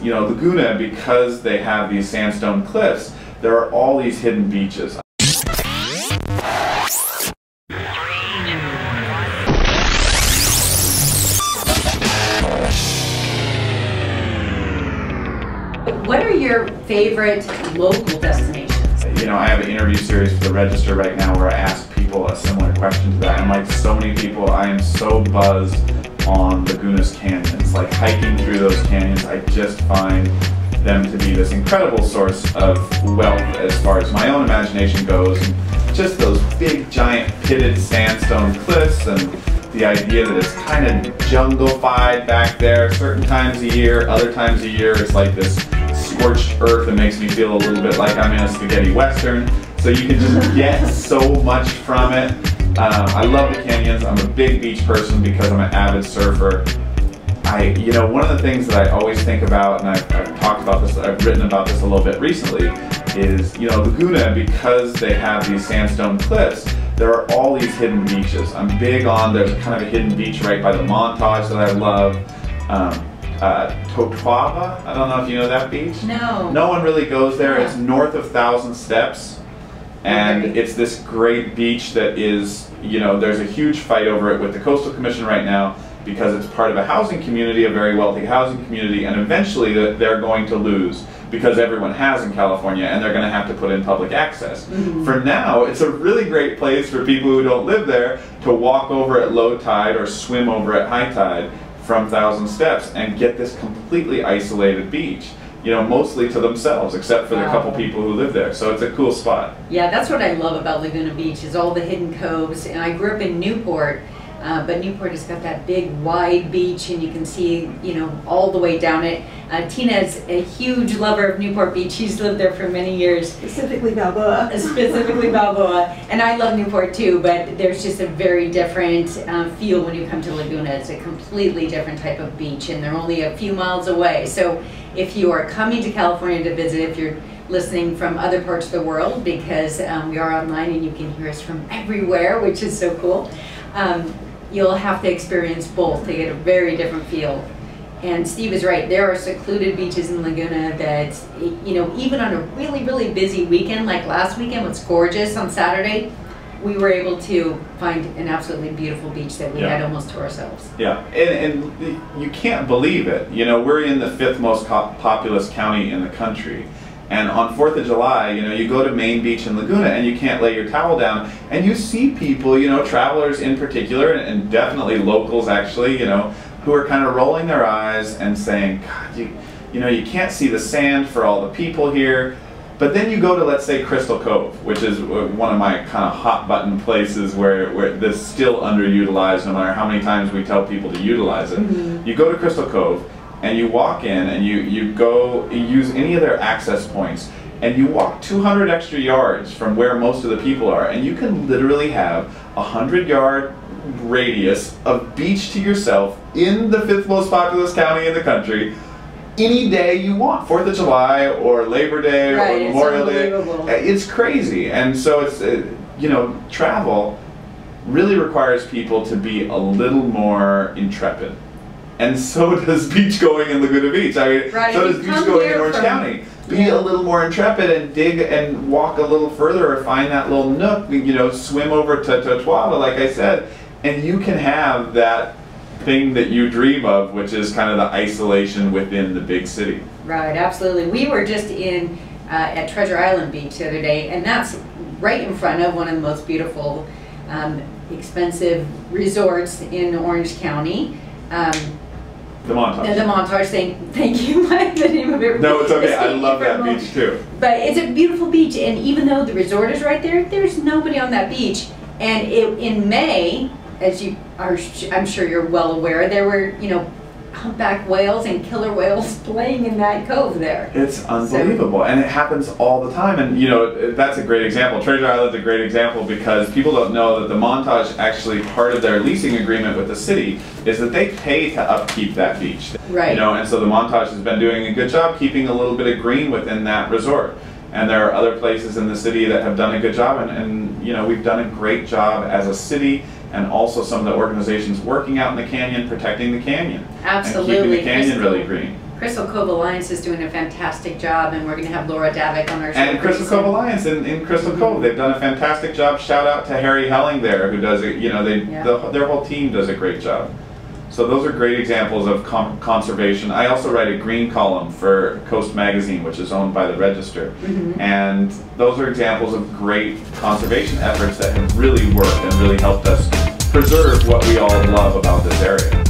you know, Laguna, because they have these sandstone cliffs, there are all these hidden beaches. What are your favorite local destinations? You know, I have an interview series for the Register right now where I ask people a similar question to that. And like so many people, I am so buzzed on Laguna's canyons. Like hiking through those canyons, I just find them to be this incredible source of wealth as far as my own imagination goes. And just those big, giant, pitted sandstone cliffs, and the idea that it's kind of jungle-fied back there certain times a year. Other times a year, it's like this scorched earth that makes me feel a little bit like I'm in a spaghetti western. So you can just get so much from it. I love the canyons. I'm a big beach person because I'm an avid surfer. You know, one of the things that I always think about, and I've talked about this, I've written about this a little bit recently, is, you know, Laguna, because they have these sandstone cliffs, there are all these hidden beaches. I'm big on, there's kind of a hidden beach right by the Montage that I love. Totuaba, I don't know if you know that beach. No. No one really goes there. It's north of Thousand Steps. And it's this great beach that is, you know, there's a huge fight over it with the Coastal Commission right now because it's part of a housing community, a very wealthy housing community, and eventually they're going to lose because everyone has in California, and they're going to have to put in public access. For now, it's a really great place for people who don't live there to walk over at low tide or swim over at high tide from Thousand Steps and get this completely isolated beach, you know, mostly to themselves, except for the couple people who live there. So it's a cool spot. Yeah, that's what I love about Laguna Beach, is all the hidden coves. And I grew up in Newport, but Newport has got that big, wide beach, and you can see, you know, all the way down it. Tina's a huge lover of Newport Beach. She's lived there for many years. Specifically Balboa. Specifically Balboa. And I love Newport too, but there's just a very different feel when you come to Laguna. It's a completely different type of beach, and they're only a few miles away. So if you are coming to California to visit, if you're listening from other parts of the world, because we are online and you can hear us from everywhere, which is so cool, you'll have to experience both to get a very different feel. And Steve is right, there are secluded beaches in Laguna that, you know, even on a really, really busy weekend, like last weekend was gorgeous on Saturday, we were able to find an absolutely beautiful beach that we had almost to ourselves. Yeah, and you can't believe it. You know, we're in the 5th most populous county in the country. And on 4th of July, you know, you go to Main Beach in Laguna and you can't lay your towel down, and you see people, you know, travelers in particular, and definitely locals actually, you know, who are kind of rolling their eyes and saying, God, you know, you can't see the sand for all the people here. But then you go to, let's say, Crystal Cove, which is one of my kind of hot button places where this is still underutilized no matter how many times we tell people to utilize it. You go to Crystal Cove and you walk in and you use any of their access points, and you walk 200 extra yards from where most of the people are, and you can literally have a 100-yard radius of beach to yourself in the 5th most populous county in the country any day you want, 4th of July or Labor Day or Memorial Day. It's crazy. And so it's, you know, travel really requires people to be a little more intrepid. And so does beach going in Laguna Beach. I mean, so does beach going in Orange County. Be a little more intrepid and dig and walk a little further, or find that little nook, you know, swim over to Totuaba, like I said, and you can have that thing that you dream of, which is kind of the isolation within the big city. Right, absolutely. We were just in at Treasure Island Beach the other day, and that's right in front of one of the most beautiful, expensive resorts in Orange County. The Montage. The Montage thing. Thank you. The name of it. No, it's okay. I love that beach too. But it's a beautiful beach, and even though the resort is right there, there's nobody on that beach. And in May, as you are, I'm sure you're well aware, there were, you know, humpback whales and killer whales playing in that cove there. It's unbelievable, and it happens all the time. And you know, that's a great example. Treasure Island's a great example because people don't know that the Montage, actually part of their leasing agreement with the city is that they pay to upkeep that beach. Right. You know, and so the Montage has been doing a good job keeping a little bit of green within that resort. And there are other places in the city that have done a good job, and you know, we've done a great job as a city, and also some of the organizations working out in the canyon, protecting the canyon. Absolutely. And keeping the canyon really green. Crystal Cove Alliance is doing a fantastic job, and we're going to have Laura Davik on our show. And Crystal Cove Alliance in Crystal Cove, they've done a fantastic job. Shout out to Harry Helling there, who does it. You know, their whole team does a great job. So those are great examples of conservation. I also write a green column for Coast Magazine, which is owned by the Register. And those are examples of great conservation efforts that have really worked and really helped us preserve what we all love about this area.